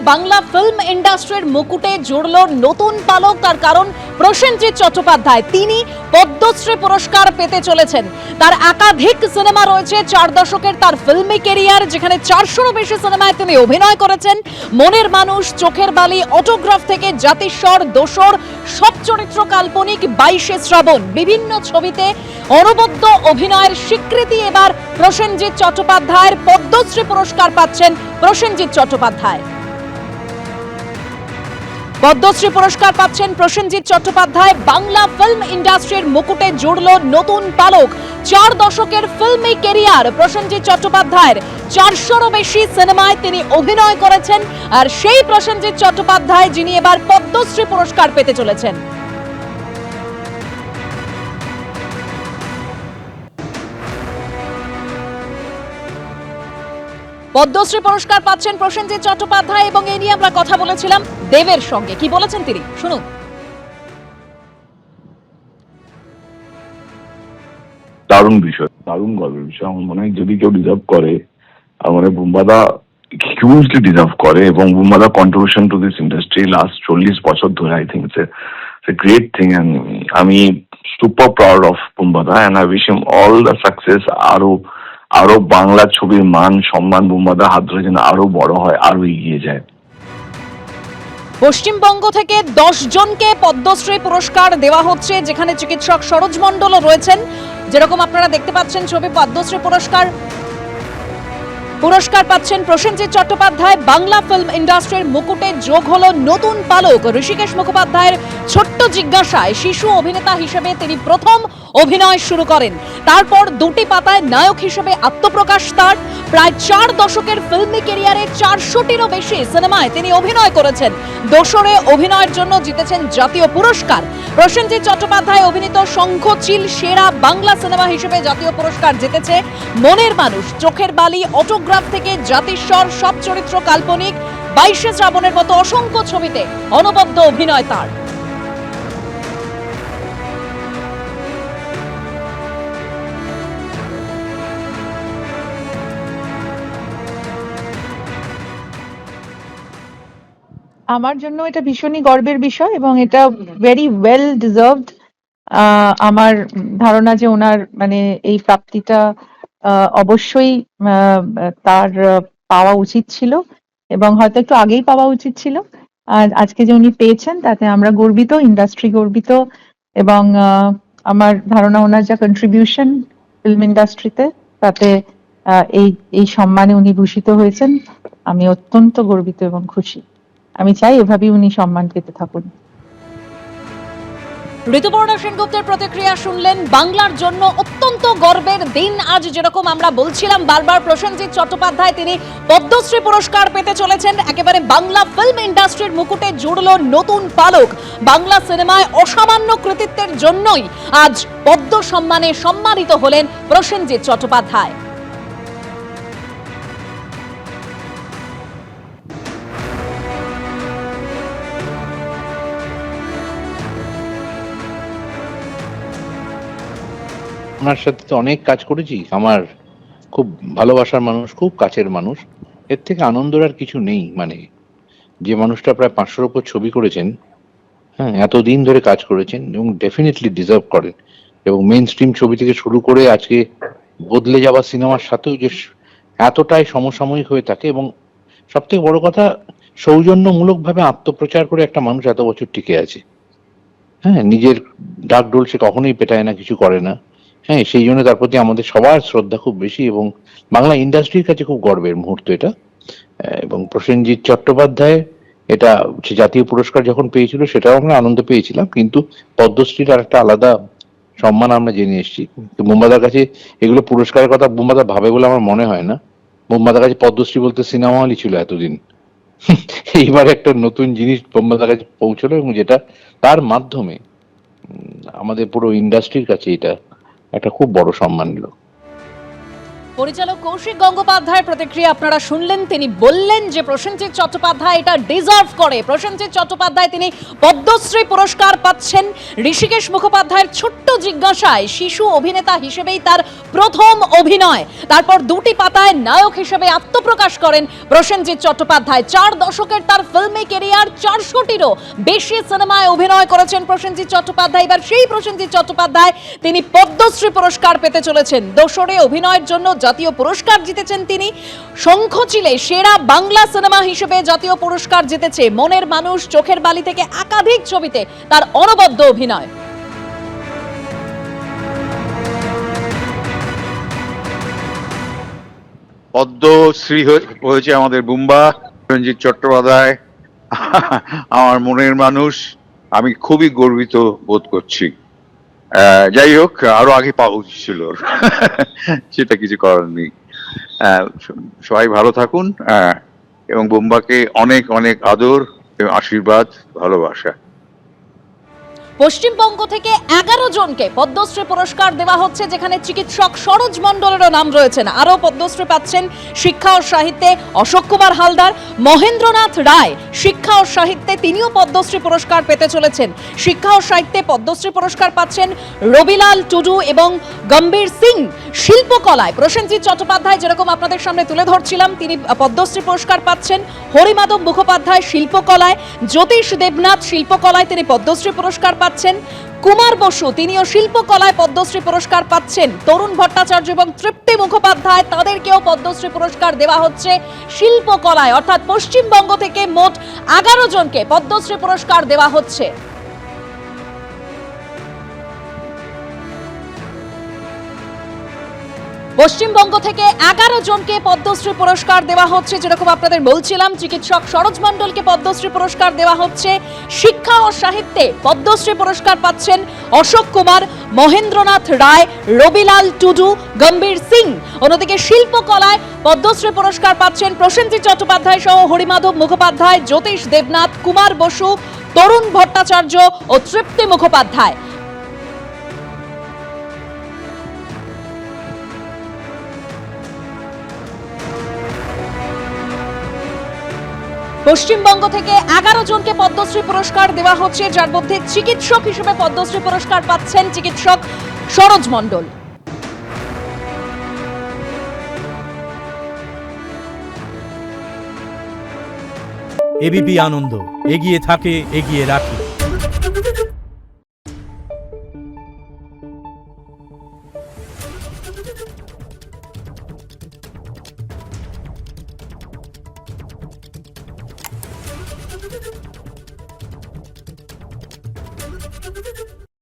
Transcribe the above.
Bangla film ইন্ডাস্ট্রির মুকুটে জুড়ল নতুন পালক। তার কারণ প্রসেনজিৎ চট্টোপাধ্যায়, তিনি পদ্মশ্রী পুরস্কার পেতে চলেছেন। তার একাধিক সিনেমা রয়েছে, 4 দশকের তার ফিল্মি ক্যারিয়ার, যেখানে 400রও বেশি সিনেমায় তিনি অভিনয় করেছেন। মনের মানুষ, চোখের বালি, অটোগ্রাফ থেকে জাতিস্বর, দোসর, সব চরিত্র কাল্পনিক, 22শে শ্রাবণ, বিভিন্ন ছবিতে অনবদ্য অভিনয়ের স্বীকৃতি এবার প্রসেনজিৎ চট্টোপাধ্যায়ের। পদ্মশ্রী পুরস্কার পাচ্ছেন প্রসেনজিৎ চট্টোপাধ্যায়। পদ্মশ্রী পুরস্কার পাচ্ছেন প্রসেনজিৎ চট্টোপাধ্যায়। বাংলা ফিল্ম ইন্ডাস্ট্রির মুকুটে জুড়ল নতুন পালক। 4 দশকের ফিল্মি ক্যারিয়ার প্রসেনজিৎ চট্টোপাধ্যায়ের, 400রও বেশি সিনেমায় তিনি অভিনয় করেছেন। আর সেই প্রসেনজিৎ চট্টোপাধ্যায় যিনি এবার পদ্মশ্রী পুরস্কার পেতে চলেছেন। পদ্মশ্রী পুরস্কার পাচ্ছেন প্রসেনজিৎ চট্টোপাধ্যায় এবং এই নিয়ে আমরা কথা বলেছিলাম দেবের সঙ্গে। কি বলেছেন তিনি, শুনুন। দারুণ বিষয়, দারুণ গর্বের বিষয়। আমার মনে হয় যদি কেউ ডিজার্ভ করে, আমার মনে হয় বুম্বাদা হিউজলি ডিজার্ভ করে। এবং বুম্বাদা contribution to this industry last 40 বছর ধরে, I think it's a great thing. And আমি সুপার প্রাউড অফ বুম্বাদা and I wish him all the success. আরো বাংলা ছবির মান সম্মান বুম্বাদা হাত ধরে যেন আরো বড় হয়, আরো এগিয়ে যায়। পশ্চিমবঙ্গ থেকে 10 জনকে পদ্মশ্রী পুরস্কার দেওয়া হচ্ছে, যেখানে চিকিৎসক সরোজ মণ্ডলও রয়েছেন। যেরকম আপনারা দেখতে পাচ্ছেন ছবি, পদ্মশ্রী পুরস্কার পাচ্ছেন প্রসেনজিৎ চট্টোপাধ্যায়। বাংলা ফিল্ম ইন্ডাস্ট্রির মুকুটে যোগ হলো নতুন পালক। ঋষিকেশ মুখোপাধ্যায়ের ছোট্ট জিজ্ঞাসায় শিশু অভিনেতা হিসেবে তিনি প্রথম অভিনয় শুরু করেন। তারপর দুটি পাতায় নায়ক হিসেবে আত্মপ্রকাশ তার। প্রায় 4 দশকের ফিল্মি ক্যারিয়ারে 400টিরও বেশি সিনেমায় তিনি অভিনয় করেছেন। দোসরে অভিনয়ের জন্য জিতেছেন জাতীয় পুরস্কার। প্রসেনজিৎ চট্টোপাধ্যায় অভিনীত শঙ্খচিল সেরা বাংলা সিনেমা হিসেবে জাতীয় পুরস্কার জিতেছে। মনের মানুষ, চোখের বালি, অটোগ্রাফ থেকে জাতিস্বর, সব চরিত্র কাল্পনিক, 22শে শ্রাবণের মতো অসংখ্য ছবিতে অনবদ্য অভিনয় তার। আমার জন্য এটা ভীষণই গর্বের বিষয় এবং এটা ভেরি ওয়েল ডিজার্ভড। আমার ধারণা যে ওনার মানে এই প্রাপ্তিটা অবশ্যই তার পাওয়া উচিত ছিল এবং হয়তো একটু আগেই পাওয়া উচিত ছিল। আর আজকে যে উনি পেয়েছেন তাতে আমরা গর্বিত, ইন্ডাস্ট্রি গর্বিত। এবং আমার ধারণা ওনার যা কন্ট্রিবিউশন ফিল্ম ইন্ডাস্ট্রিতে, তাতে এই সম্মানে উনি ভূষিত হয়েছেন। আমি অত্যন্ত গর্বিত এবং খুশি। আমি চাই এভাবেই উনি সম্মান পেতে থাকুন। ঋতুপর্ণা সেনগুপ্তের প্রতিক্রিয়া শুনলেন। বাংলার জন্য অত্যন্ত গর্বের দিন আজ। যেরকম আমরা বলছিলাম বারবার, প্রসেনজিৎ চট্টোপাধ্যায় তিনি পদ্মশ্রী পুরস্কার পেতে চলেছেন। একেবারে বাংলা ফিল্ম ইন্ডাস্ট্রির মুকুটে জুড়ল নতুন পালক। বাংলা সিনেমায় অসামান্য কৃতিত্বের জন্যই আজ পদ্ম সম্মানে সম্মানিত হলেন প্রসেনজিৎ চট্টোপাধ্যায়। ওনার সাথে তো অনেক কাজ করেছি, আমার খুব ভালোবাসার মানুষ, খুব কাছের মানুষ। এর থেকে আনন্দের আর কিছু নেই। মানে যে মানুষটা প্রায় 500-র উপর ছবি করেছেন, হ্যাঁ, এতদিন ধরে কাজ করেছেন এবং ডেফিনেটলি ডিজার্ভ করেন। এবং মেইন স্ট্রিম ছবি থেকে শুরু করে আজকে বদলে যাওয়া সিনেমার সাথেও যে এতটাই সমসাময়িক হয়ে থাকে, এবং সব থেকে বড় কথা, সৌজন্যমূলক ভাবে আত্মপ্রচার করে একটা মানুষ এত বছর টিকে আছে। হ্যাঁ, নিজের ডাকডোল সে কখনোই পেটায় না, কিছু করে না। হ্যাঁ, সেই জন্য তার প্রতি আমাদের সবার শ্রদ্ধা খুব বেশি এবং বাংলা ইন্ডাস্ট্রির কাছে খুব গর্বের মুহূর্ত এটা। এবং প্রসেনজিৎ চট্টোপাধ্যায় এটা জাতীয় পুরস্কার যখন পেয়েছিল সেটাও আমরা আনন্দ পেয়েছিলাম, কিন্তু পদ্মশ্রীর আর একটা আলাদা সম্মান আমরা জেনে এসেছি। বুম্বাদার কাছে এগুলো পুরস্কারের কথা বুম্বাদা ভাবে বলে আমার মনে হয় না। বুম্বাদার কাছে পদ্মশ্রী বলতে সিনেমা হলই ছিল এতদিন। এইবার একটা নতুন জিনিস বুম্বাদার কাছে পৌঁছলো এবং যেটা তার মাধ্যমে আমাদের পুরো ইন্ডাস্ট্রির কাছে এটা একটা খুব বড় সম্মান নিল। পরিচালক কৌশিক গঙ্গোপাধ্যায়ের প্রতিক্রিয়া আপনারা শুনলেন। তিনি বললেন যে প্রসেনজিৎ চট্টোপাধ্যায় এটা ডিজার্ভ করে। প্রসেনজিৎ চট্টোপাধ্যায় তিনি পদ্মশ্রী পুরস্কার পাচ্ছেন। ঋষিকেশ মুখোপাধ্যায়ের ছোট্ট জিজ্ঞাসায় শিশু অভিনেতা হিসেবেই তার প্রথম অভিনয়, তারপর দুটি পাতায় নায়ক হিসেবে আত্মপ্রকাশ করেন প্রসেনজিৎ চট্টোপাধ্যায়। 4 দশকের তার ফিল্মি ক্যারিয়ার, 400টিরও বেশি সিনেমায় অভিনয় করেছেন প্রসেনজিৎ চট্টোপাধ্যায়। এবার সেই প্রসেনজিৎ চট্টোপাধ্যায় তিনি পদ্মশ্রী পুরস্কার পেতে চলেছেন। দোসরে অভিনয়ের জন্য জাতীয় পুরস্কার জিতেছেন তিনি। শঙ্খচিলে সেরা বাংলা সিনেমা হিসেবে জাতীয় পুরস্কার জিতেছে। মনের মানুষ, চোখের বালি থেকে একাধিক ছবিতে তার অনবদ্য অভিনয়। পদ্মশ্রী হয়েছে আমাদের বুম্বা রঞ্জিত চট্টোপাধ্যায়, আমার মনের মানুষ। আমি খুবই গর্বিত বোধ করছি। যাই হোক, আরো আগে পাওয়া উচিত ছিল, সেটা কিছু করার নেই। সবাই ভালো থাকুন এবং বুম্বাকে অনেক অনেক আদর এবং আশীর্বাদ, ভালোবাসা। পশ্চিমবঙ্গ থেকে 11 জনকে পদ্মশ্রী পুরস্কার দেওয়া হচ্ছে, যেখানে চিকিৎসক সরোজ মণ্ডলেরও নাম রয়েছেন। আরও পদ্মশ্রী পাচ্ছেন শিক্ষা ও সাহিত্যে অশোক কুমার হালদার, মহেন্দ্রনাথ রায় শিক্ষা ও সাহিত্যে তিনিও পদ্মশ্রী পুরস্কার পেতে চলেছেন। শিক্ষা ও সাহিত্যে পদ্মশ্রী পুরস্কার পাচ্ছেন রবিলাল টুডু এবং গম্ভীর সিং। শিল্পকলায় প্রসেনজিৎ চট্টোপাধ্যায় যেরকম আপনাদের সামনে তুলে ধরছিলাম, তিনি পদ্মশ্রী পুরস্কার পাচ্ছেন। হরিমাধব মুখোপাধ্যায় শিল্পকলায়, জ্যোতিষ দেবনাথ শিল্পকলায় তিনি পদ্মশ্রী পুরস্কার পাচ্ছেন। কুমার বসু তিনিও শিল্পকলায় পদ্মশ্রী পুরস্কার পাচ্ছেন। তরুণ ভট্টাচার্য এবং তৃপ্তি মুখোপাধ্যায় তাদেরকেও পদ্মশ্রী পুরস্কার দেওয়া হচ্ছে শিল্পকলায়। অর্থাৎ পশ্চিমবঙ্গ থেকে মোট 11 জনকে পদ্মশ্রী পুরস্কার দেওয়া হচ্ছে। পশ্চিমবঙ্গ থেকে 11 জনকে পদ্মশ্রী পুরস্কার দেওয়া হচ্ছে। যেরকম আপনাদের বলছিলাম, চিকিৎসক সরোজ মণ্ডলকে পদ্মশ্রী পুরস্কার দেওয়া হচ্ছে। শিক্ষা ও সাহিত্যে পদ্মশ্রী পুরস্কার পাচ্ছেন অশোক কুমার, মহেন্দ্রনাথ রায়, রবিলাল টুডু, গম্ভীর সিং। অন্যদিকে শিল্পকলায় পদ্মশ্রী পুরস্কার পাচ্ছেন প্রসেনজিৎ চট্টোপাধ্যায় সহ হরিমাধব মুখোপাধ্যায়, জ্যোতিষ দেবনাথ, কুমার বসু, তরুণ ভট্টাচার্য ও তৃপ্তি মুখোপাধ্যায়। পশ্চিমবঙ্গ থেকে 11 জনকে পদ্মশ্রী পুরস্কার দেওয়া হচ্ছে, যার মধ্যে চিকিৎসক হিসেবে পদ্মশ্রী পুরস্কার পাচ্ছেন চিকিৎসক সরোজ মণ্ডল। এবিপি আনন্দ, এগিয়ে থাকে, এগিয়ে রাখে।